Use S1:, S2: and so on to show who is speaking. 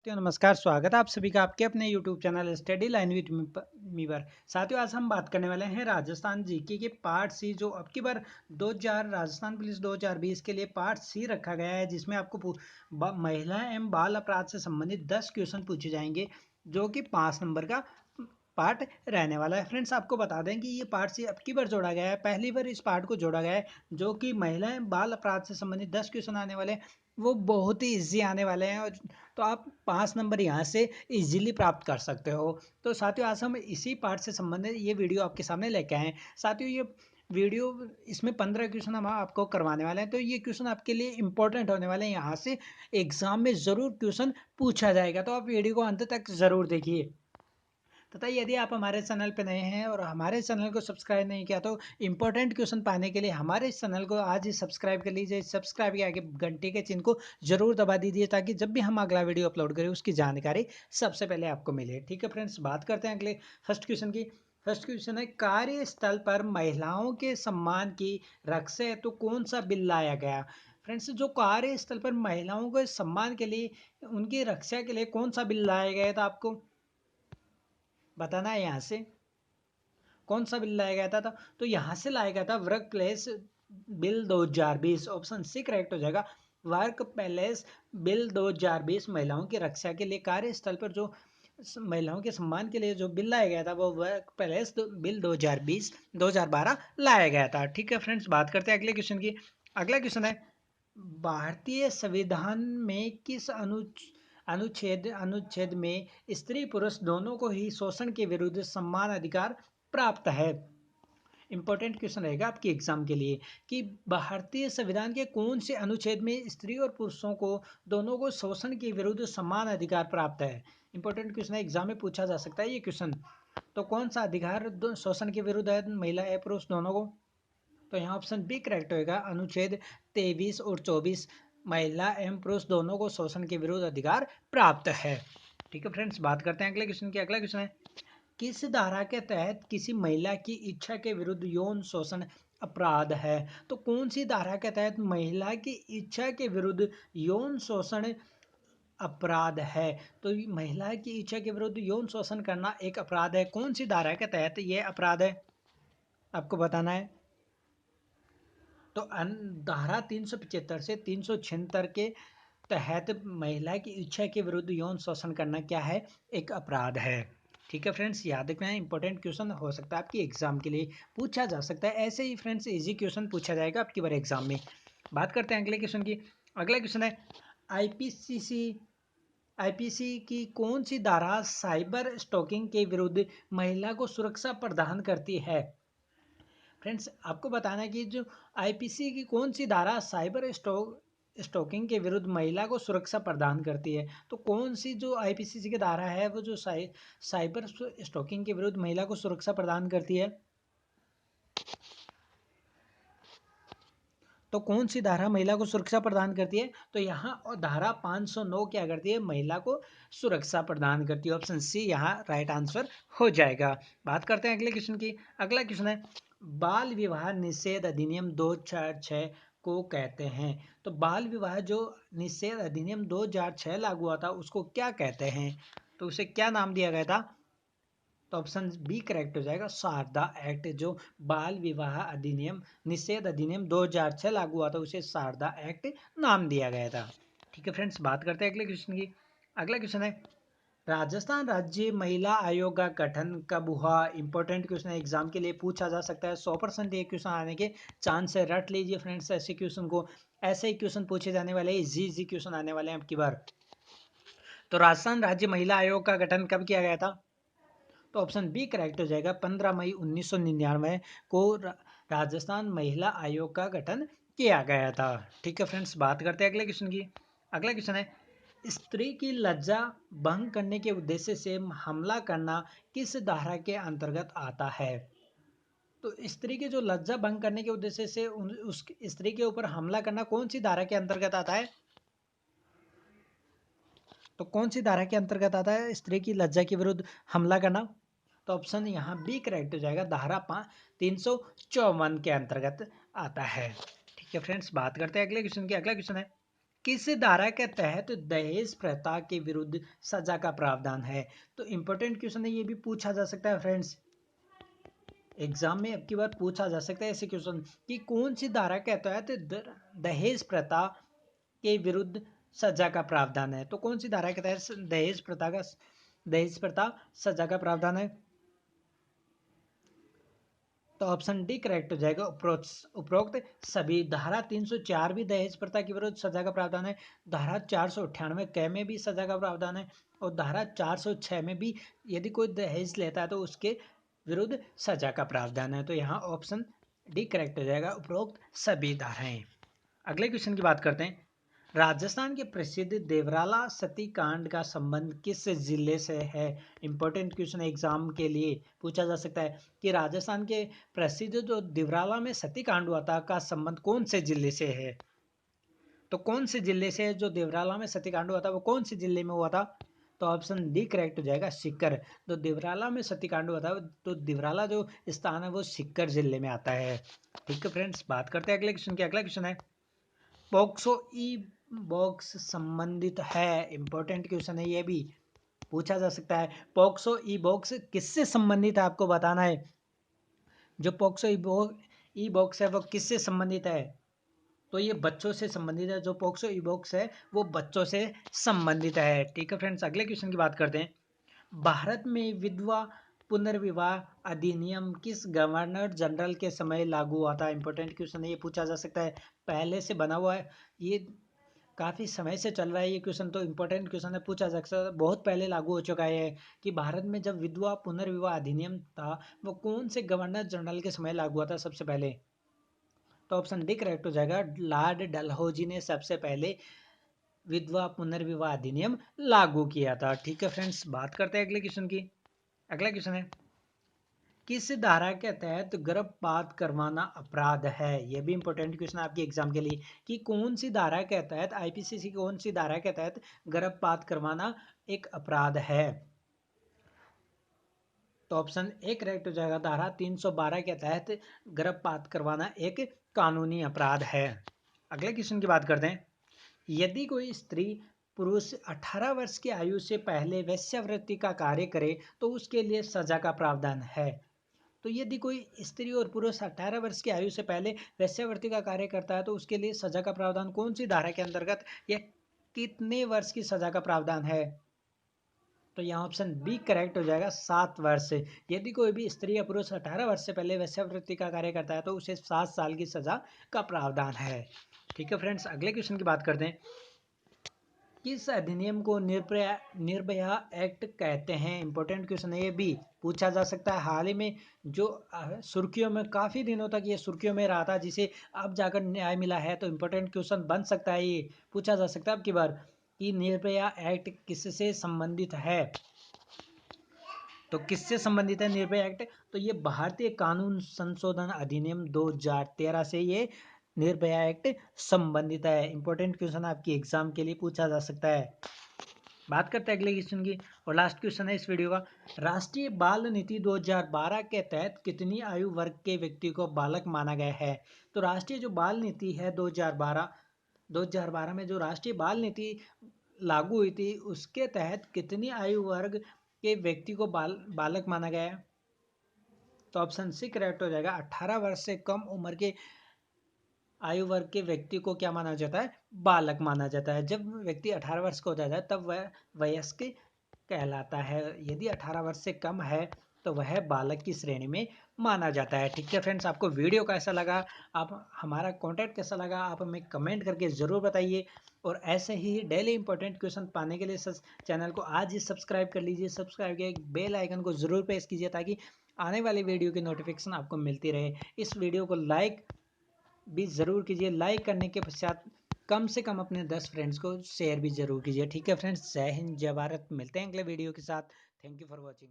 S1: नमस्कार, स्वागत है आप सभी का आपके अपने YouTube channel study line with me पर। साथियों, आज हम बात करने वाले हैं राजस्थान जीके के पार्ट सी, जो अब की बार 2000 राजस्थान पुलिस 2020 के लिए पार्ट सी रखा गया है, जिसमें आपको महिला एवं बाल अपराध से संबंधित 10 क्वेश्चन पूछे जाएंगे, जो कि 5 नंबर का पार्ट रहने वाला है। फ्रेंड्स, आपको बता दें कि ये पार्ट सी अब की बार जोड़ा गया है, पहली बार इस पार्ट को जोड़ा गया है, जो कि महिला एवं बाल अपराध से संबंधित 10 क्वेश्चन आने वाले हैं, वो बहुत ही ईजी आने वाले हैं। और तो आप 5 नंबर यहाँ से इजीली प्राप्त कर सकते हो। तो साथियों, आज हम इसी पार्ट से संबंधित ये वीडियो आपके सामने लेके आए हैं। साथियों, ये वीडियो इसमें 15 क्वेश्चन हम आपको करवाने वाले हैं, तो ये क्वेश्चन आपके लिए इंपॉर्टेंट होने वाले हैं। यहाँ से एग्जाम में ज़रूर क्वेश्चन पूछा जाएगा, तो आप वीडियो को अंत तक ज़रूर देखिए। तथा यदि आप हमारे चैनल पर नए हैं और हमारे चैनल को सब्सक्राइब नहीं किया, तो इंपॉर्टेंट क्वेश्चन पाने के लिए हमारे इस चैनल को आज ही सब्सक्राइब कर लीजिए। सब्सक्राइब के आगे घंटे के चिन्ह को जरूर दबा दीजिए, ताकि जब भी हम अगला वीडियो अपलोड करें उसकी जानकारी सबसे पहले आपको मिले। ठीक है फ्रेंड्स, बात करते हैं अगले फर्स्ट क्वेश्चन की। फर्स्ट क्वेश्चन है, कार्यस्थल पर महिलाओं के सम्मान की रक्षा हेतु कौन सा बिल लाया गया। फ्रेंड्स, जो कार्यस्थल पर महिलाओं के सम्मान के लिए, उनकी रक्षा के लिए कौन सा बिल लाया गया था, आपको बताना है। यहाँ से कौन सा बिल लाया गया था, तो यहाँ से लाया गया था workplace bill 2020। Option C correct हो जाएगा। वर्क प्लेस बिल 2020 महिलाओं की रक्षा के लिए, कार्यस्थल पर जो महिलाओं के सम्मान के लिए जो बिल लाया गया था, वो वर्क प्लेस बिल 2020 2012 लाया गया था। ठीक है फ्रेंड्स, बात करते हैं अगले क्वेश्चन की। अगला क्वेश्चन है, भारतीय संविधान में किस अनुच्छेद अनुच्छेद में स्त्री पुरुष दोनों को ही शोषण के विरुद्ध समान अधिकार प्राप्त है। इंपॉर्टेंट क्वेश्चन रहेगा आपके एग्जाम के लिए कि भारतीय संविधान के कौन से अनुच्छेद में स्त्री और पुरुषों को दोनों को शोषण के विरुद्ध समान अधिकार प्राप्त है। इंपॉर्टेंट क्वेश्चन है, एग्जाम में पूछा जा सकता है ये क्वेश्चन। तो कौन सा अधिकार शोषण के विरुद्ध है महिला या पुरुष दोनों को, तो यहाँ ऑप्शन बी करेक्ट होगा। अनुच्छेद 23 और 24 महिला एवं पुरुष दोनों को शोषण के विरुद्ध अधिकार प्राप्त है। ठीक है फ्रेंड्स, बात करते हैं अगले क्वेश्चन की। अगला क्वेश्चन है, किस धारा के तहत किसी महिला की इच्छा के विरुद्ध यौन शोषण अपराध है। तो कौन सी धारा के तहत महिला की इच्छा के विरुद्ध यौन शोषण अपराध है। तो महिला की इच्छा के विरुद्ध यौन शोषण करना एक अपराध है। कौन सी धारा के तहत यह अपराध है, आपको बताना है। तो धारा 375 से 376 के तहत महिला की इच्छा के विरुद्ध यौन शोषण करना क्या है, एक अपराध है। ठीक है फ्रेंड्स, याद रखना है, इंपॉर्टेंट क्वेश्चन हो सकता है आपकी एग्जाम के लिए पूछा जा सकता है। ऐसे ही फ्रेंड्स इजी क्वेश्चन पूछा जाएगा आपकी बार एग्जाम में। बात करते हैं अगले क्वेश्चन की। अगला क्वेश्चन है, आईपीसीसी आईपीसी की कौन सी धारा साइबर स्टॉकिंग के विरुद्ध महिला को सुरक्षा प्रदान करती है। फ्रेंड्स, आपको बताना है कि जो आईपीसी की कौन सी धारा साइबर स्टॉकिंग के विरुद्ध महिला को सुरक्षा प्रदान करती है। तो कौन सी जो आईपीसी की धारा है, वो जो साइबर स्टॉकिंग के विरुद्ध महिला को सुरक्षा प्रदान करती है, तो कौन सी धारा महिला को सुरक्षा प्रदान करती है। तो यहाँ धारा 509 क्या करती है, महिला को सुरक्षा प्रदान करती है। ऑप्शन सी यहाँ राइट आंसर हो जाएगा। बात करते हैं अगले क्वेश्चन की। अगला क्वेश्चन है, बाल विवाह निषेध अधिनियम 2006 को कहते हैं। तो बाल विवाह जो निषेध अधिनियम 2006 लागू हुआ था, उसको क्या कहते हैं, तो उसे क्या नाम दिया गया था। तो ऑप्शन बी करेक्ट हो जाएगा, शारदा एक्ट। जो बाल विवाह अधिनियम निषेध अधिनियम 2006 लागू हुआ था, उसे शारदा एक्ट नाम दिया गया था। ठीक है फ्रेंड्स, बात करते हैं अगले क्वेश्चन की। अगला क्वेश्चन है, राजस्थान राज्य महिला आयोग का गठन कब हुआ। इंपॉर्टेंट क्वेश्चन है, एग्जाम के लिए पूछा जा सकता है। 100% ये क्वेश्चन आने के चांस है, रट लीजिए फ्रेंड्स ऐसे क्वेश्चन को। ऐसे ही क्वेश्चन पूछे जाने वाले, इजी क्वेश्चन आने वाले हैं अब की बार। तो राजस्थान राज्य महिला आयोग का गठन कब किया गया था, तो ऑप्शन बी करेक्ट हो जाएगा। 15 मई 1999 को राजस्थान महिला आयोग का गठन किया गया था। ठीक है फ्रेंड्स, बात करते हैं अगले क्वेश्चन की। अगला क्वेश्चन है, स्त्री की लज्जा भंग करने के उद्देश्य से हमला करना किस धारा के अंतर्गत आता है। तो स्त्री की जो लज्जा भंग करने के उद्देश्य से उस स्त्री के ऊपर हमला करना कौन सी धारा के अंतर्गत आता है, तो कौन सी धारा के अंतर्गत आता है स्त्री की लज्जा के विरुद्ध हमला करना। तो ऑप्शन यहाँ बी करेक्ट हो जाएगा, धारा 354 के अंतर्गत आता है। ठीक है फ्रेंड्स, बात करते हैं अगले क्वेश्चन की। अगला क्वेश्चन है, किस धारा के तहत दहेज प्रथा के विरुद्ध सजा का प्रावधान है? तो इंपॉर्टेंट क्वेश्चन है, ये भी पूछा जा सकता है फ्रेंड्स, एग्जाम में अब की बार पूछा जा सकता है ऐसे क्वेश्चन कि कौन सी धारा के तहत दहेज प्रथा के विरुद्ध सजा का प्रावधान है। तो कौन सी धारा के तहत दहेज प्रथा सजा का प्रावधान है? तो ऑप्शन डी करेक्ट हो जाएगा। उपरोक्त सभी। धारा 304 भी दहेज प्रथा के विरुद्ध सजा का प्रावधान है। धारा 498 क में भी सजा का प्रावधान है और धारा 406 में भी यदि कोई दहेज लेता है तो उसके विरुद्ध सजा का प्रावधान है। तो यहाँ ऑप्शन डी करेक्ट हो जाएगा, उपरोक्त सभी धाराएं। अगले क्वेश्चन की बात करते हैं। राजस्थान के प्रसिद्ध देवराला सती कांड का संबंध किस जिले से है? इंपॉर्टेंट क्वेश्चन एग्जाम के लिए पूछा जा सकता है कि राजस्थान के प्रसिद्ध जो देवराला में सती कांड हुआ था का संबंध कौन से जिले से है? तो कौन से जिले से जो देवराला में सती कांड हुआ था वो कौन से जिले में हुआ था? तो ऑप्शन डी करेक्ट हो जाएगा, सीकर। तो देवराला में सती कांड हुआ था तो देवराला जो स्थान है वो सीकर जिले में आता है। ठीक है फ्रेंड्स, बात करते हैं अगले क्वेश्चन की। अगला क्वेश्चन है पॉक्सो ई बॉक्स संबंधित है। इंपॉर्टेंट क्वेश्चन है, ये भी पूछा जा सकता है। पॉक्सो ई बॉक्स किससे संबंधित है आपको बताना है। जो पॉक्सो ई बॉक्स है वो किससे संबंधित है? तो ये बच्चों से संबंधित है। जो पॉक्सो ई बॉक्स है वो बच्चों से संबंधित है। ठीक है फ्रेंड्स, अगले क्वेश्चन की बात करते हैं। भारत में विधवा पुनर्विवाह अधिनियम किस गवर्नर जनरल के समय लागू हुआ था? इंपॉर्टेंट क्वेश्चन है, ये पूछा जा सकता है। पहले से बना हुआ है, ये काफ़ी समय से चल रहा है ये क्वेश्चन, तो इंपॉर्टेंट क्वेश्चन है, पूछा जा सकता है। बहुत पहले लागू हो चुका है कि भारत में जब विधवा पुनर्विवाह अधिनियम था वो कौन से गवर्नर जनरल के समय लागू हुआ था सबसे पहले? तो ऑप्शन डी करेक्ट हो जाएगा। लॉर्ड डलहौजी ने सबसे पहले विधवा पुनर्विवाह अधिनियम लागू किया था। ठीक है फ्रेंड्स, बात करते हैं अगले क्वेश्चन की। अगला क्वेश्चन है किस धारा के तहत गर्भपात करवाना अपराध है? यह भी इंपॉर्टेंट क्वेश्चन आपके एग्जाम के लिए कि कौन सी धारा के तहत, आईपीसी कौन सी धारा के तहत गर्भपात करवाना एक अपराध है? तो ऑप्शन ए करेक्ट हो जाएगा। धारा 312 के तहत गर्भपात करवाना एक कानूनी अपराध है। अगले क्वेश्चन की बात करते हैं। यदि कोई स्त्री पुरुष 18 वर्ष की आयु से पहले वेश्यावृत्ति का कार्य करे तो उसके लिए सजा का प्रावधान है। तो यदि कोई स्त्री और पुरुष 18 वर्ष की आयु से पहले वेश्यावृत्ति का कार्य करता है तो उसके लिए सजा का प्रावधान कौन सी धारा के अंतर्गत या कितने वर्ष की सजा का प्रावधान है? तो यहाँ ऑप्शन बी करेक्ट हो जाएगा, 7 वर्ष। यदि कोई भी स्त्री या पुरुष 18 वर्ष से पहले वेश्यावृत्ति का कार्य करता है तो उसे 7 साल की सजा का प्रावधान है। ठीक है फ्रेंड्स, अगले क्वेश्चन की बात करते हैं। किस अधिनियम को निर्भया एक्ट कहते हैं? इंपॉर्टेंट क्वेश्चन है, ये भी पूछा जा सकता है। हाल ही में जो सुर्खियों में, काफ़ी दिनों तक ये सुर्खियों में रहा था, जिसे अब जाकर न्याय मिला है। तो इंपॉर्टेंट क्वेश्चन बन सकता है, ये पूछा जा सकता है अब की बार कि निर्भया एक्ट किससे संबंधित है। तो किससे संबंधित है निर्भया एक्ट? तो ये भारतीय कानून संशोधन अधिनियम 2013 से ये निर्भया एक्ट संबंधित है। इंपॉर्टेंट क्वेश्चन आपकी एग्जाम के लिए पूछा जा सकता है। बात करते हैं अगले क्वेश्चन की और लास्ट क्वेश्चन है इस वीडियो का। राष्ट्रीय बाल नीति 2012 के तहत कितनी आयु वर्ग के व्यक्ति को बालक माना गया है? तो राष्ट्रीय जो बाल नीति है 2012 में जो राष्ट्रीय बाल नीति लागू हुई थी उसके तहत कितनी आयु वर्ग के व्यक्ति को बालक माना गया है? तो ऑप्शन सी करेक्ट हो जाएगा। 18 वर्ष से कम उम्र के आयु वर्ग के व्यक्ति को क्या माना जाता है? बालक माना जाता है। जब व्यक्ति 18 वर्ष का हो जाता है तब वह वयस्क कहलाता है। यदि 18 वर्ष से कम है तो वह बालक की श्रेणी में माना जाता है। ठीक है फ्रेंड्स, आपको वीडियो कैसा लगा, आप हमारा कंटेंट कैसा लगा, आप हमें कमेंट करके ज़रूर बताइए। और ऐसे ही डेली इंपॉर्टेंट क्वेश्चन पाने के लिए चैनल को आज ही सब्सक्राइब कर लीजिए। सब्सक्राइब के बेल आइकन को ज़रूर प्रेस कीजिए ताकि आने वाली वीडियो की नोटिफिकेशन आपको मिलती रहे। इस वीडियो को लाइक भी ज़रूर कीजिए। लाइक करने के पश्चात कम से कम अपने 10 फ्रेंड्स को शेयर भी ज़रूर कीजिए। ठीक है फ्रेंड्स, जय हिंद जय भारत। मिलते हैं अगले वीडियो के साथ। Thank you for watching.